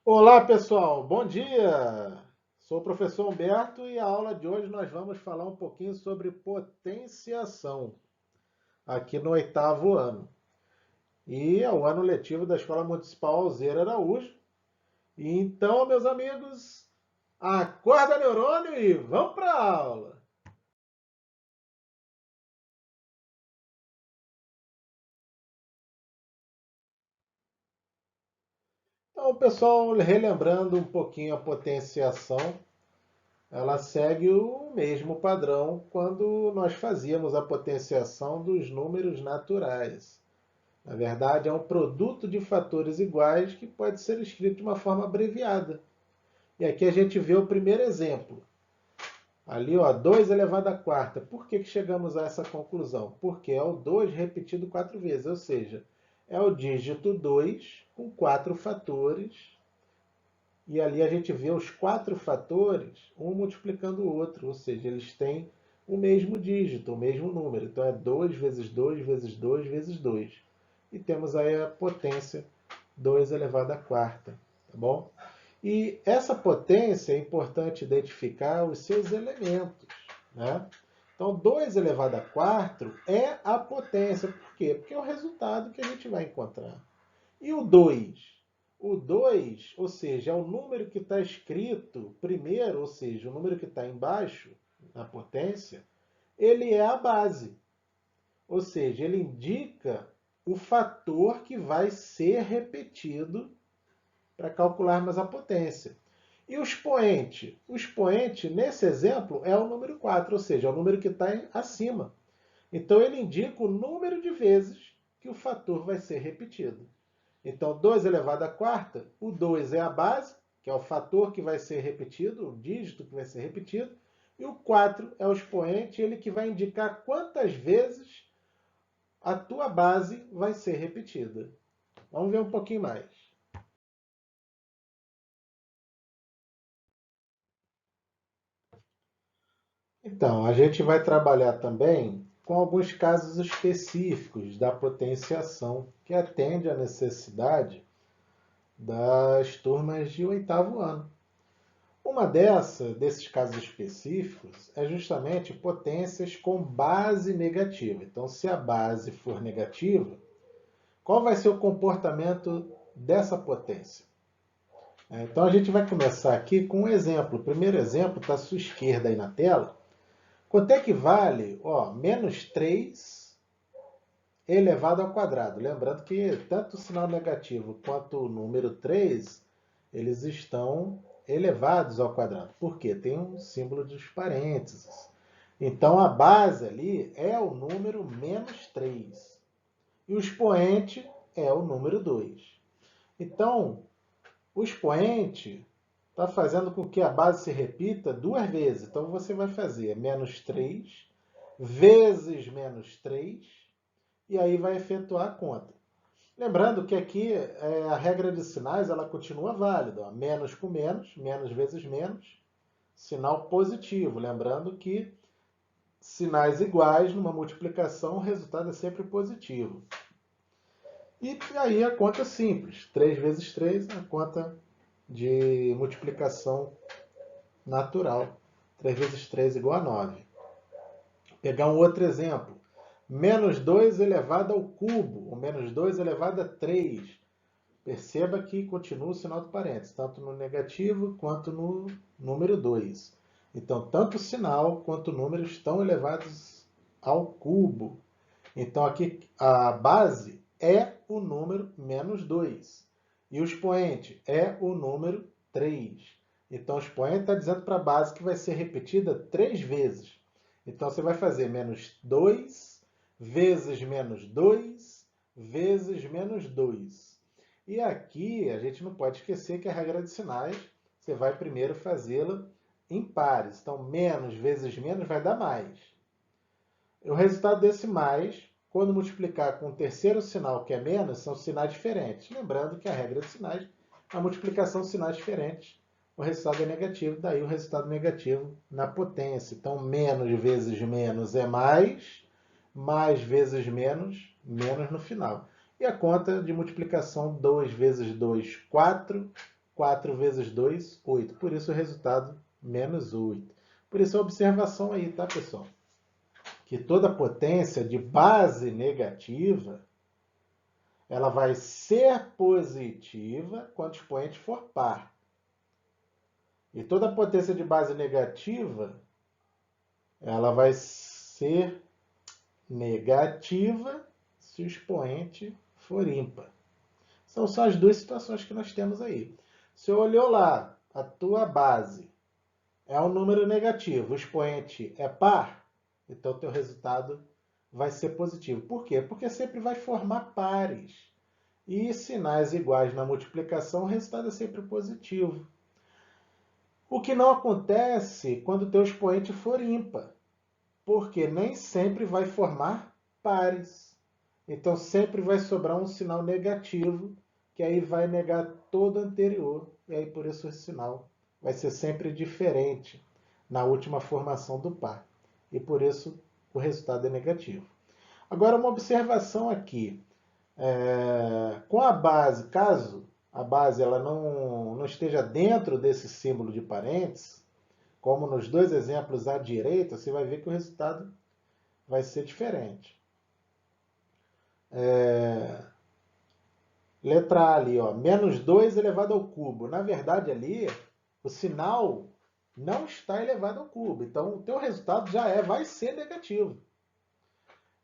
Olá, pessoal, bom dia! Sou o professor Humberto e a aula de hoje nós vamos falar um pouquinho sobre potenciação aqui no oitavo ano. E é o ano letivo da Escola Municipal Alzira Araújo. E então, meus amigos, acorda neurônio e vamos para a aula! Então, pessoal, relembrando um pouquinho a potenciação, ela segue o mesmo padrão quando nós fazíamos a potenciação dos números naturais. Na verdade, é um produto de fatores iguais que pode ser escrito de uma forma abreviada. E aqui a gente vê o primeiro exemplo. Ali, ó, 2 elevado à quarta. Por que chegamos a essa conclusão? Porque é o 2 repetido 4 vezes, ou seja, é o dígito 2 com 4 fatores. E ali a gente vê os 4 fatores, um multiplicando o outro, ou seja, eles têm o mesmo dígito, o mesmo número. Então é 2 vezes 2 vezes 2 vezes 2. E temos aí a potência 2 elevado à quarta, tá bom? E essa potência é importante identificar os seus elementos, né? Então, 2 elevado a 4 é a potência. Por quê? Porque é o resultado que a gente vai encontrar. E o 2? O 2, ou seja, é o número que está escrito primeiro, ou seja, o número que está embaixo, na potência, ele é a base. Ou seja, ele indica o fator que vai ser repetido para calcularmos a potência. E o expoente? O expoente, nesse exemplo, é o número 4, ou seja, é o número que está acima. Então, ele indica o número de vezes que o fator vai ser repetido. Então, 2 elevado à quarta, o 2 é a base, que é o fator que vai ser repetido, o dígito que vai ser repetido, e o 4 é o expoente, ele que vai indicar quantas vezes a tua base vai ser repetida. Vamos ver um pouquinho mais. Então, a gente vai trabalhar também com alguns casos específicos da potenciação que atende à necessidade das turmas de oitavo ano. Desses casos específicos, é justamente potências com base negativa. Então, se a base for negativa, qual vai ser o comportamento dessa potência? Então, a gente vai começar aqui com um exemplo. O primeiro exemplo está à sua esquerda aí na tela. Quanto é que vale? Ó, menos 3 elevado ao quadrado. Lembrando que tanto o sinal negativo quanto o número 3 eles estão elevados ao quadrado. Por quê? Tem um símbolo dos parênteses. Então, a base ali é o número menos 3. E o expoente é o número 2. Então, o expoente está fazendo com que a base se repita duas vezes. Então, você vai fazer menos 3 vezes menos 3 e aí vai efetuar a conta. Lembrando que aqui a regra de sinais ela continua válida. Ó. Menos com menos, menos vezes menos, sinal positivo. Lembrando que sinais iguais numa multiplicação, o resultado é sempre positivo. E aí a conta é simples. 3 vezes 3 é a conta de multiplicação natural. 3 vezes 3 igual a 9. Pegar um outro exemplo. Menos 2 elevado ao cubo, ou menos 2 elevado a 3. Perceba que continua o sinal do parênteses, tanto no negativo quanto no número 2. Então, tanto o sinal quanto o número estão elevados ao cubo. Então, aqui a base é o número menos 2. E o expoente é o número 3. Então, o expoente está dizendo para a base que vai ser repetida 3 vezes. Então, você vai fazer menos 2 vezes menos 2 vezes menos 2. E aqui a gente não pode esquecer que a regra de sinais, você vai primeiro fazê-la em pares. Então, menos vezes menos vai dar mais. O resultado desse mais, quando multiplicar com o terceiro sinal, que é menos, são sinais diferentes. Lembrando que a regra de sinais, a multiplicação de sinais diferentes, o resultado é negativo, daí o resultado negativo na potência. Então, menos vezes menos é mais vezes menos, menos no final. E a conta de multiplicação, 2 vezes 2, 4, 4 vezes 2, 8. Por isso o resultado, menos 8. Por isso a observação aí, tá, pessoal? Que toda potência de base negativa, ela vai ser positiva quando o expoente for par. E toda potência de base negativa, ela vai ser negativa se o expoente for ímpar. São só as duas situações que nós temos aí. Se eu olhou lá, a tua base é um número negativo, o expoente é par, então o teu resultado vai ser positivo. Por quê? Porque sempre vai formar pares. E sinais iguais na multiplicação, o resultado é sempre positivo. O que não acontece quando o teu expoente for ímpar, porque nem sempre vai formar pares. Então sempre vai sobrar um sinal negativo, que aí vai negar todo o anterior, e aí por isso esse sinal vai ser sempre diferente na última formação do par. E por isso o resultado é negativo. Agora uma observação aqui. Com a base, caso a base ela não esteja dentro desse símbolo de parênteses, como nos dois exemplos à direita, você vai ver que o resultado vai ser diferente. Letra A ali, ó, menos 2 elevado ao cubo. Na verdade, ali, o sinal não está elevado ao cubo. Então, o teu resultado já vai ser negativo.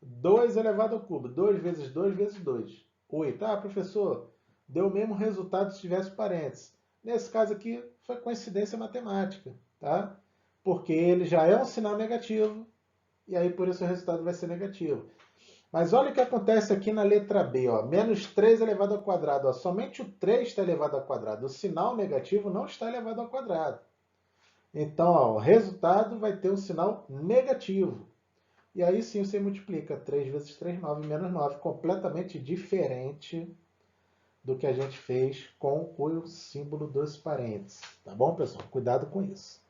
2 elevado ao cubo. 2 vezes 2 vezes 2. 8. Ah, professor, deu o mesmo resultado se tivesse parênteses. Nesse caso aqui, foi coincidência matemática, tá? Porque ele já é um sinal negativo, e aí por isso o resultado vai ser negativo. Mas olha o que acontece aqui na letra B, ó, menos 3 elevado ao quadrado. Ó, somente o 3 está elevado ao quadrado. O sinal negativo não está elevado ao quadrado. Então, ó, o resultado vai ter um sinal negativo. E aí sim você multiplica 3 vezes 3, 9, menos 9. Completamente diferente do que a gente fez com o símbolo dos parênteses. Tá bom, pessoal? Cuidado com isso.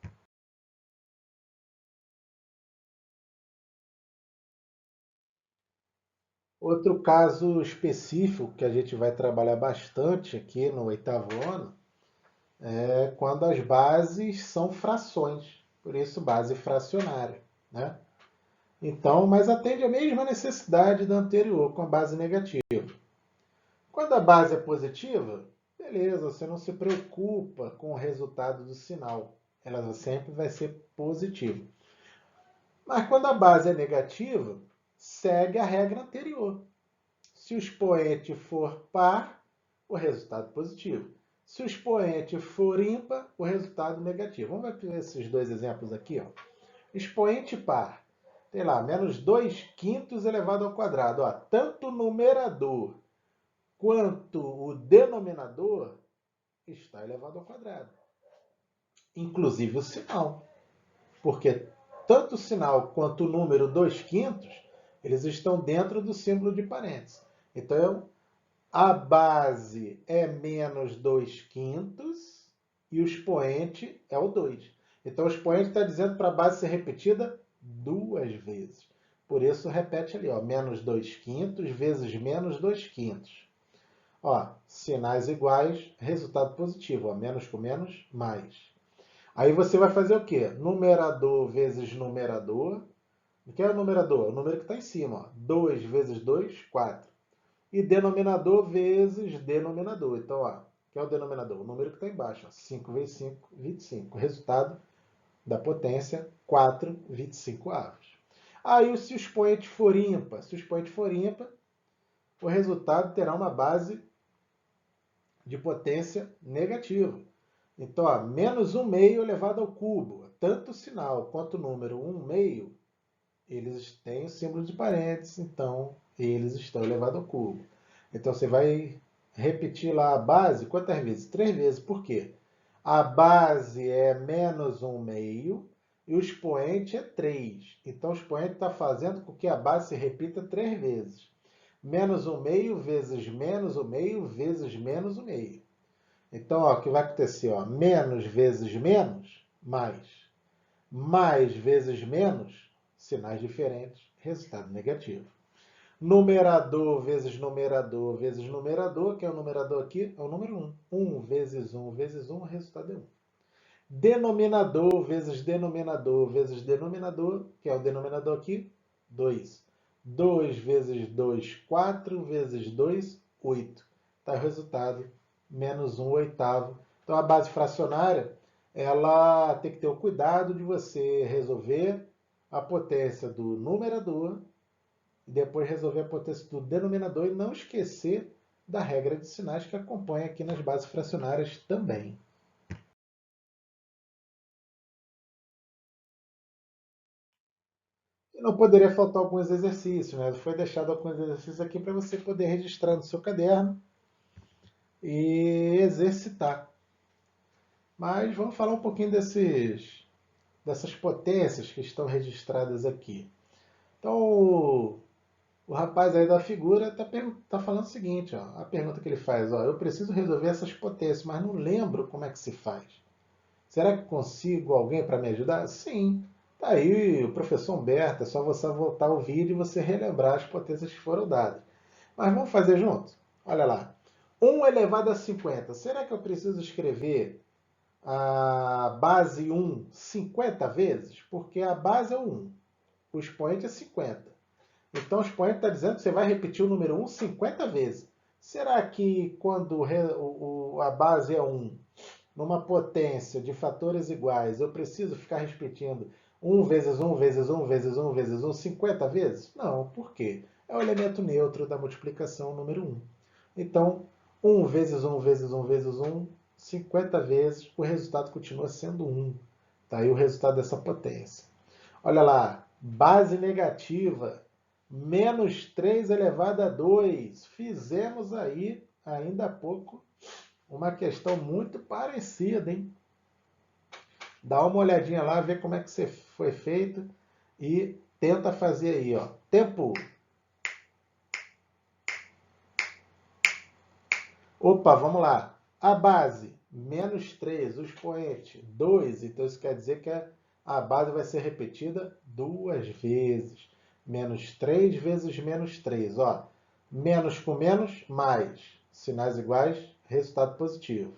Outro caso específico que a gente vai trabalhar bastante aqui no 8º ano é quando as bases são frações, por isso base fracionária, né? Então, mas atende a mesma necessidade da anterior com a base negativa. Quando a base é positiva, beleza, você não se preocupa com o resultado do sinal, ela sempre vai ser positiva. Mas quando a base é negativa, segue a regra anterior. Se o expoente for par, o resultado positivo. Se o expoente for ímpar, o resultado negativo. Vamos ver esses dois exemplos aqui. Ó. Expoente par. Tem lá, menos 2 quintos elevado ao quadrado. Ó, tanto o numerador quanto o denominador está elevado ao quadrado. Inclusive o sinal. Porque tanto o sinal quanto o número 2 quintos, eles estão dentro do símbolo de parênteses. Então, a base é menos 2 quintos e o expoente é o 2. Então, o expoente está dizendo para a base ser repetida 2 vezes. Por isso, repete ali, ó, menos 2 quintos vezes menos 2 quintos. Ó, sinais iguais, resultado positivo. Ó, menos com menos, mais. Aí você vai fazer o quê? Numerador vezes numerador. O que é o numerador? O número que está em cima. Ó. 2 vezes 2, 4. E denominador vezes denominador. Então, ó, que é o denominador? O número que está embaixo. Ó, 5 vezes 5, 25. Resultado da potência, 4, 25 avos. Aí, se o expoente for ímpar, o resultado terá uma base de potência negativa. Então, ó, menos 1 meio elevado ao cubo. Tanto o sinal quanto o número 1 meio, eles têm o símbolo de parênteses, então eles estão elevados ao cubo. Então você vai repetir lá a base quantas vezes? 3 vezes. Por quê? A base é menos 1 meio e o expoente é 3. Então o expoente está fazendo com que a base se repita 3 vezes. Menos 1 meio vezes menos 1 meio vezes menos 1 meio. Então, ó, o que vai acontecer? Ó, menos vezes menos, mais. Mais vezes menos, sinais diferentes, resultado negativo. Numerador vezes numerador vezes numerador, que é o numerador aqui, é o número 1. 1 vezes 1 vezes 1, o resultado é 1. Denominador vezes denominador vezes denominador, que é o denominador aqui, 2. 2 vezes 2, 4 vezes 2, 8. Está o resultado, menos 1 oitavo. Então, a base fracionária, ela tem que ter o cuidado de você resolver a potência do numerador e depois resolver a potência do denominador e não esquecer da regra de sinais que acompanha aqui nas bases fracionárias também. E não poderia faltar alguns exercícios, né? Foi deixado alguns exercícios aqui para você poder registrar no seu caderno e exercitar. Mas vamos falar um pouquinho dessas potências que estão registradas aqui. Então, o rapaz aí da figura está falando o seguinte, ó, a pergunta que ele faz, ó, eu preciso resolver essas potências, mas não lembro como é que se faz. Será que consigo alguém para me ajudar? Sim. Tá aí o professor Humberto, é só você voltar o vídeo e você relembrar as potências que foram dadas. Mas vamos fazer junto? Olha lá. 1 elevado a 50. Será que eu preciso escrever a base 1 50 vezes? Porque a base é o 1. O expoente é 50. Então o expoente está dizendo que você vai repetir o número 1 50 vezes. Será que quando a base é 1, numa potência de fatores iguais, eu preciso ficar repetindo 1 vezes 1 vezes 1 vezes 1 vezes 1 50 vezes? Não, por quê? É o elemento neutro da multiplicação número 1. Então, 1 vezes 1 vezes 1 vezes 1, 50 vezes, o resultado continua sendo 1. Está aí o resultado dessa potência. Olha lá, base negativa, menos 3 elevado a 2. Fizemos aí, ainda há pouco, uma questão muito parecida, hein? Dá uma olhadinha lá, vê como é que foi feito e tenta fazer aí, ó. Tempo! Opa, vamos lá. A base, menos 3, o expoente, 2. Então isso quer dizer que a base vai ser repetida 2 vezes. Menos 3 vezes menos 3. Ó, menos com menos, mais. Sinais iguais, resultado positivo.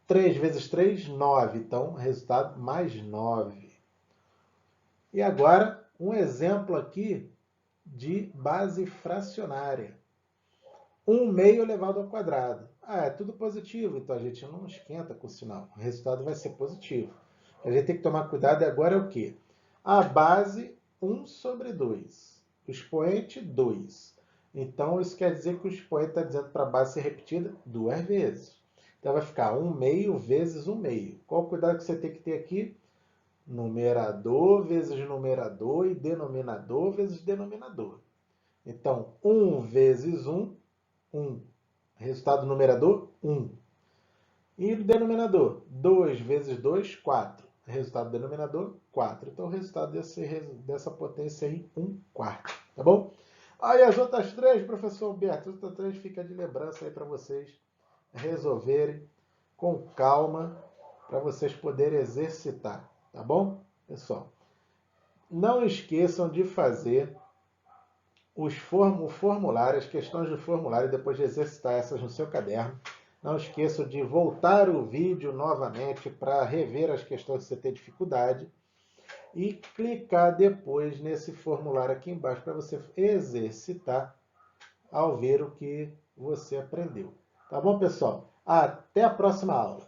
3 vezes 3, 9. Então, resultado mais 9. E agora, um exemplo aqui de base fracionária. 1 meio elevado ao quadrado. Ah, é tudo positivo, então a gente não esquenta com o sinal. O resultado vai ser positivo. A gente tem que tomar cuidado agora é o quê? A base 1 sobre 2. O expoente 2. Então, isso quer dizer que o expoente está dizendo para a base ser repetida 2 vezes. Então, vai ficar 1 meio vezes 1 meio. Qual o cuidado que você tem que ter aqui? Numerador vezes numerador e denominador vezes denominador. Então, 1 vezes 1, 1. Resultado do numerador, 1. E o denominador, 2 vezes 2, 4. Resultado do denominador, 4. Então, o resultado dessa potência aí, 1 quarto. Tá bom? Aí as outras três, professor Alberto, as outras três fica de lembrança aí para vocês resolverem com calma, para vocês poderem exercitar. Tá bom, pessoal? Não esqueçam de fazer o formulário, as questões do formulário, depois de exercitar essas no seu caderno. Não esqueçam de voltar o vídeo novamente para rever as questões que você tem dificuldade e clicar depois nesse formulário aqui embaixo para você exercitar ao ver o que você aprendeu. Tá bom, pessoal? Até a próxima aula!